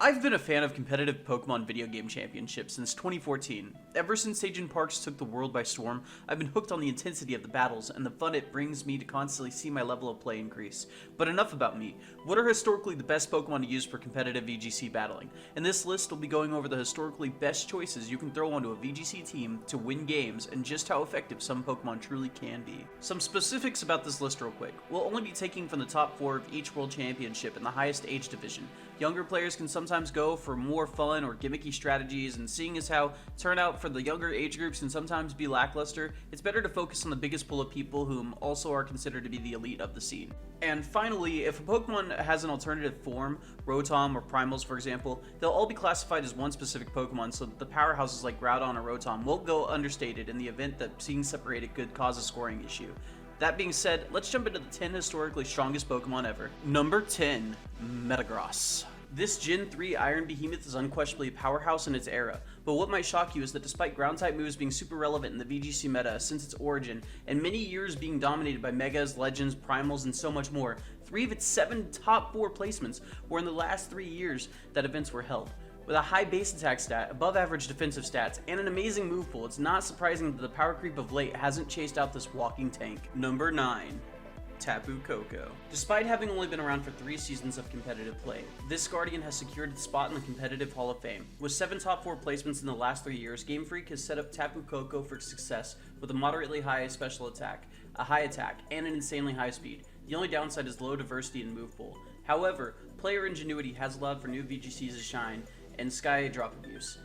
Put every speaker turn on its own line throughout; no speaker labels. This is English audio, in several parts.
I've been a fan of competitive Pokemon video game championships since 2014. Ever since Sage Parks took the world by storm, I've been hooked on the intensity of the battles and the fun it brings me to constantly see my level of play increase. But enough about me. What are historically the best Pokemon to use for competitive VGC battling? In this list, we'll be going over the historically best choices you can throw onto a VGC team to win games and just how effective some Pokemon truly can be. Some specifics about this list real quick. We'll only be taking from the top 4 of each world championship in the highest age division. Younger players can sometimes go for more fun or gimmicky strategies, and seeing as how turnout for the younger age groups can sometimes be lackluster, it's better to focus on the biggest pool of people whom also are considered to be the elite of the scene. And finally, if a Pokemon has an alternative form, Rotom or Primals for example, they'll all be classified as one specific Pokemon, so that the powerhouses like Groudon or Rotom won't go understated in the event that being separated could cause a scoring issue. That being said, let's jump into the 10 historically strongest Pokemon ever. Number 10, Metagross. This Gen 3 Iron Behemoth is unquestionably a powerhouse in its era, but what might shock you is that despite ground-type moves being super relevant in the VGC meta since its origin, and many years being dominated by Megas, Legends, Primals, and so much more, 3 of its 7 top 4 placements were in the last 3 years that events were held. With a high base attack stat, above average defensive stats, and an amazing move pool, it's not surprising that the power creep of late hasn't chased out this walking tank. Number 9. Tapu Coco. Despite having only been around for 3 seasons of competitive play, this Guardian has secured its spot in the competitive Hall of Fame. With 7 top 4 placements in the last 3 years, Game Freak has set up Tapu Coco for success with a moderately high special attack, a high attack, and an insanely high speed. The only downside is low diversity in move pool. However, player ingenuity has allowed for new VGCs to shine and Sky Drop abuse.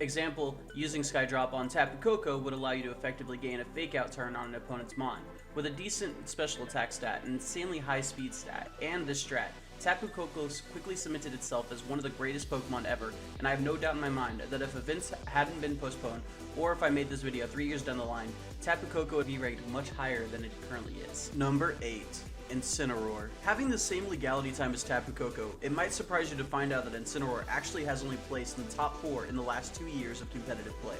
Example, using Sky Drop on Tapu Coco would allow you to effectively gain a fake out turn on an opponent's Mon. With a decent special attack stat, an insanely high speed stat, and this strat, Tapu Coco quickly cemented itself as one of the greatest Pokemon ever, and I have no doubt in my mind that if events hadn't been postponed, or if I made this video 3 years down the line, Tapu Coco would be ranked much higher than it currently is. Number 8. Incineroar. Having the same legality time as Tapu Coco, it might surprise you to find out that Incineroar actually has only placed in the top 4 in the last 2 years of competitive play.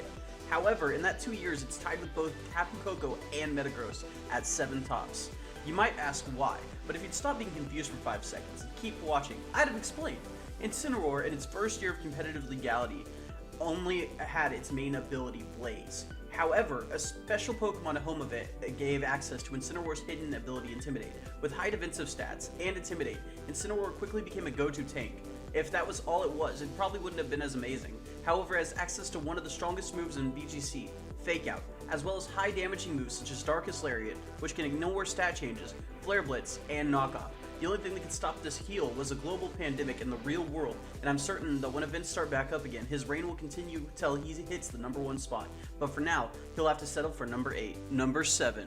However, in that 2 years, it's tied with both Tapu Coco and Metagross at 7 tops. You might ask why, but if you'd stop being confused for 5 seconds and keep watching, I'd have explained. Incineroar, in its first year of competitive legality, only had its main ability, Blaze. However, a special Pokemon at home of it gave access to Incineroar's hidden ability Intimidate. With high defensive stats and Intimidate, Incineroar quickly became a go-to tank. If that was all it was, it probably wouldn't have been as amazing. However, it has access to one of the strongest moves in VGC, Fake Out, as well as high damaging moves such as Darkest Lariat, which can ignore stat changes, Flare Blitz, and Knockoff. The only thing that could stop this heal was a global pandemic in the real world, and I'm certain that when events start back up again, his reign will continue till he hits the number 1 spot. But for now, he'll have to settle for number 8. Number 7.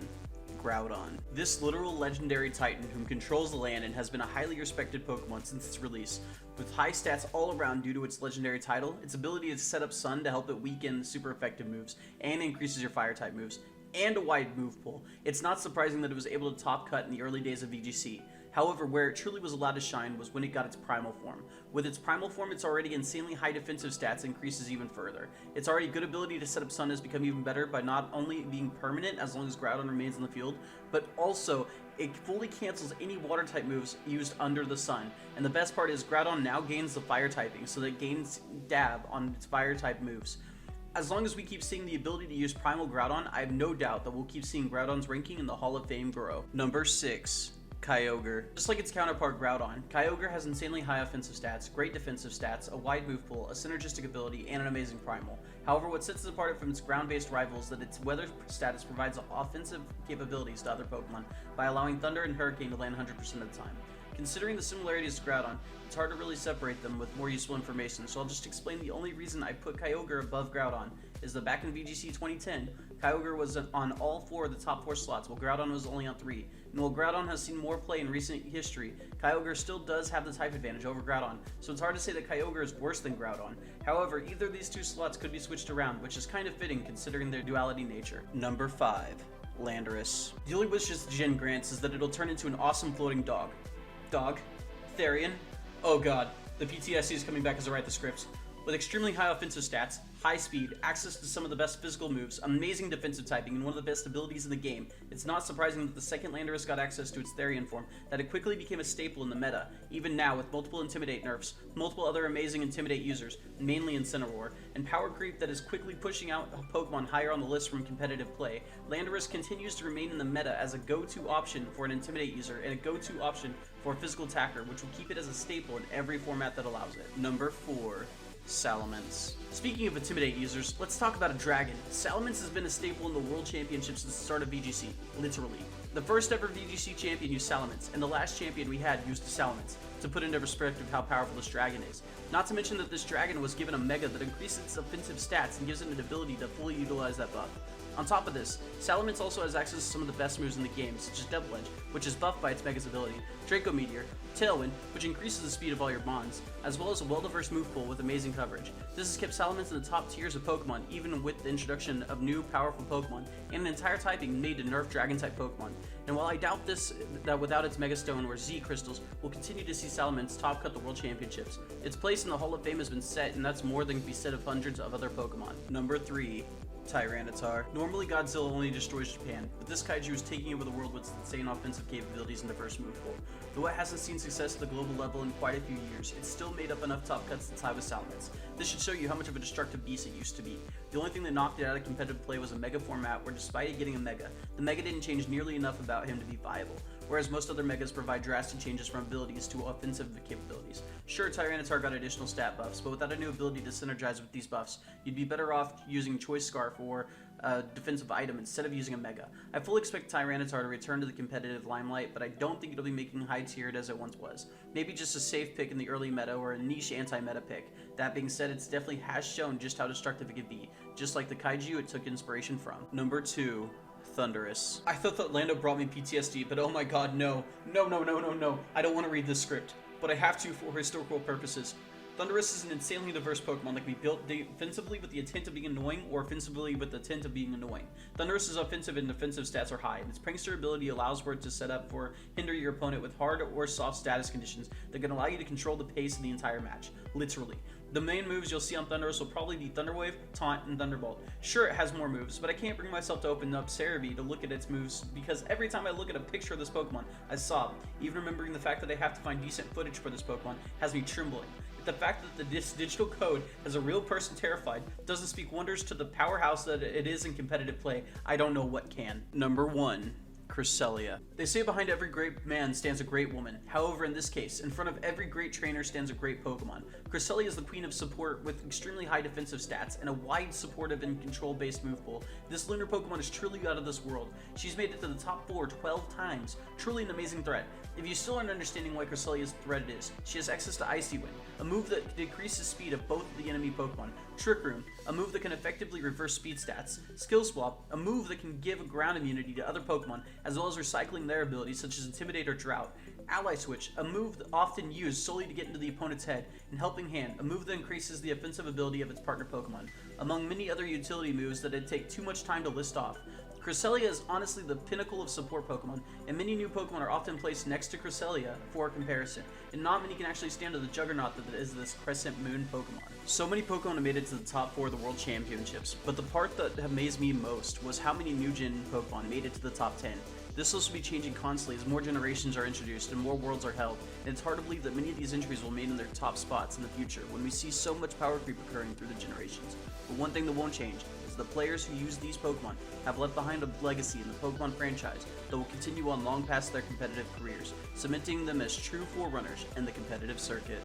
Groudon. This literal legendary titan whom controls the land and has been a highly respected Pokemon since its release. With high stats all around due to its legendary title, its ability to set up Sun to help it weaken super effective moves, and increases your fire type moves, and a wide move pool, it's not surprising that it was able to top cut in the early days of VGC. However, where it truly was allowed to shine was when it got its primal form. With its primal form, its already insanely high defensive stats increases even further. Its already good ability to set up Sun has become even better by not only being permanent as long as Groudon remains in the field, but also it fully cancels any water type moves used under the sun. And the best part is Groudon now gains the fire typing, so that it gains dab on its fire type moves. As long as we keep seeing the ability to use Primal Groudon, I have no doubt that we'll keep seeing Groudon's ranking in the Hall of Fame grow. Number 6. Kyogre. Just like its counterpart Groudon, Kyogre has insanely high offensive stats, great defensive stats, a wide move pool, a synergistic ability, and an amazing primal. However, what sets it apart from its ground-based rivals is that its weather status provides offensive capabilities to other Pokemon by allowing Thunder and Hurricane to land 100% of the time. Considering the similarities to Groudon, it's hard to really separate them with more useful information, so I'll just explain the only reason I put Kyogre above Groudon is that back in VGC 2010, Kyogre was on all 4 of the top 4 slots, while Groudon was only on 3. And while Groudon has seen more play in recent history, Kyogre still does have the type advantage over Groudon, so it's hard to say that Kyogre is worse than Groudon. However, either of these 2 slots could be switched around, which is kind of fitting considering their duality nature. Number 5. Landorus. The only wish this gen grants is that it'll turn into an awesome floating dog. Therian? Oh god, the PTSD is coming back as I write the scripts. With extremely high offensive stats, high speed, access to some of the best physical moves, amazing defensive typing, and one of the best abilities in the game, it's not surprising that the second Landorus got access to its Therian form, that it quickly became a staple in the meta, even now with multiple Intimidate nerfs, multiple other amazing Intimidate users, mainly Incineroar, and power creep that is quickly pushing out Pokemon higher on the list from competitive play. Landorus continues to remain in the meta as a go-to option for an Intimidate user and a go-to option for a physical attacker, which will keep it as a staple in every format that allows it. Number 4. Salamance. Speaking of Intimidate users, let's talk about a dragon. Salamance has been a staple in the World Championships since the start of VGC, literally. The first ever VGC champion used Salamance, and the last champion we had used Salamance, to put into perspective how powerful this dragon is. Not to mention that this dragon was given a Mega that increases its offensive stats and gives it an ability to fully utilize that buff. On top of this, Salamance also has access to some of the best moves in the game, such as Double Edge, which is buffed by its Mega's ability, Draco Meteor, Tailwind, which increases the speed of all your bonds, as well as a well-diverse move pool with amazing coverage. This has kept Salamance in the top tiers of Pokemon, even with the introduction of new, powerful Pokemon, and an entire typing made to nerf Dragon-type Pokemon. And while I doubt that without its Mega Stone or Z Crystals, we'll continue to see Salamance top cut the World Championships. Its place in the Hall of Fame has been set, and that's more than can be said of hundreds of other Pokemon. Number 3. Tyranitar. Normally Godzilla only destroys Japan, but this kaiju is taking over the world with its insane offensive capabilities and diverse move pool. Though it hasn't seen success at the global level in quite a few years, it's still made up enough top cuts to tie with Salamance. This should show you how much of a destructive beast it used to be. The only thing that knocked it out of competitive play was a Mega format where despite it getting a Mega, the Mega didn't change nearly enough about him to be viable, whereas most other Megas provide drastic changes from abilities to offensive capabilities. Sure, Tyranitar got additional stat buffs, but without a new ability to synergize with these buffs, you'd be better off using Choice Scarf or a defensive item instead of using a Mega. I fully expect Tyranitar to return to the competitive limelight, but I don't think it'll be making high tiered as it once was. Maybe just a safe pick in the early meta or a niche anti-meta pick. That being said, it definitely has shown just how destructive it can be, just like the kaiju it took inspiration from. Number 2. Thundurus. I thought that Lando brought me PTSD, but oh my god, no. No. I don't want to read this script, but I have to for historical purposes. Thundurus is an insanely diverse Pokemon that can be built defensively with the intent of being annoying or offensively with the intent of being annoying. Thundurus' offensive and defensive stats are high, and its prankster ability allows for it to set up for hinder your opponent with hard or soft status conditions that can allow you to control the pace of the entire match. Literally. The main moves you'll see on Thundurus will probably be Thunder Wave, Taunt, and Thunderbolt. Sure, it has more moves, but I can't bring myself to open up Cerebi to look at its moves because every time I look at a picture of this Pokemon, I sob. Even remembering the fact that I have to find decent footage for this Pokemon has me trembling. The fact that this digital code has a real person terrified doesn't speak wonders to the powerhouse that it is in competitive play. I don't know what can. Number 1. Cresselia. They say behind every great man stands a great woman. However, in this case, in front of every great trainer stands a great Pokemon. Cresselia is the queen of support with extremely high defensive stats and a wide supportive and control-based move pool. This lunar Pokemon is truly out of this world. She's made it to the top 4 12 times. Truly an amazing threat. If you still aren't understanding why Cresselia's threat is, she has access to Icy Wind, a move that decreases speed of both of the enemy Pokemon. Trick Room, a move that can effectively reverse speed stats. Skill Swap, a move that can give ground immunity to other Pokemon, as well as recycling their abilities such as Intimidate or Drought. Ally Switch, a move that often used solely to get into the opponent's head. And Helping Hand, a move that increases the offensive ability of its partner Pokemon. Among many other utility moves that it'd take too much time to list off. Cresselia is honestly the pinnacle of support Pokemon, and many new Pokemon are often placed next to Cresselia for comparison, and not many can actually stand to the juggernaut that is this Crescent Moon Pokemon. So many Pokemon have made it to the top 4 of the World Championships, but the part that amazed me most was how many new gen Pokemon made it to the top 10. This will be changing constantly as more generations are introduced and more worlds are held, and it's hard to believe that many of these entries will remain in their top spots in the future when we see so much power creep occurring through the generations. But one thing that won't change is the players who use these Pokemon have left behind a legacy in the Pokemon franchise that will continue on long past their competitive careers, cementing them as true forerunners in the competitive circuit.